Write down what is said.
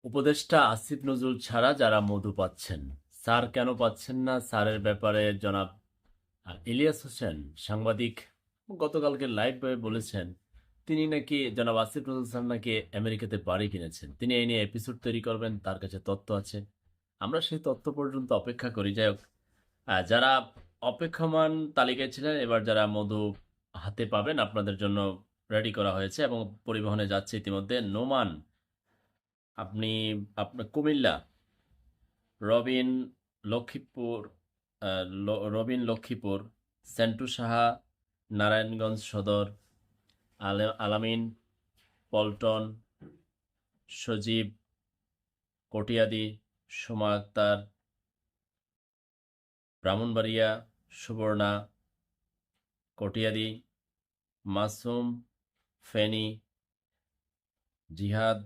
উপদেষ্টা আসিফ নজরুল ছাড়া যারা মধু পাচ্ছেন, স্যার কেন পাচ্ছেন না? স্যারের ব্যাপারে জনাব ইলিয়াস হোসেন সাংবাদিক গতকালকে লাইভে বলেছেন তিনি নাকি জনাব আসিফ নজরুল স্যার নাকি আমেরিকাতে বাড়ি কিনেছেন। তিনি এই নিয়ে এপিসোড তৈরি করবেন, তার কাছে তথ্য আছে। আমরা সেই তথ্য পর্যন্ত অপেক্ষা করি। যাই হোক, যারা অপেক্ষমান তালিকায় ছিলেন, এবার যারা মধু হাতে পাবেন আপনাদের জন্য রেডি করা হয়েছে এবং পরিবহনে যাচ্ছে ইতিমধ্যে। নোমান, আপনি আপনার কুমিল্লা, রবিন লক্ষ্মীপুর, রবিন লক্ষ্মীপুর, সেন্টু সাহা নারায়ণগঞ্জ সদর, আলামিন পল্টন, সজীব কটিয়াদি, সোমা আক্তার ব্রাহ্মণবাড়িয়া, সুবর্ণা কটিয়াদি, মাসুম ফেনী, জিহাদ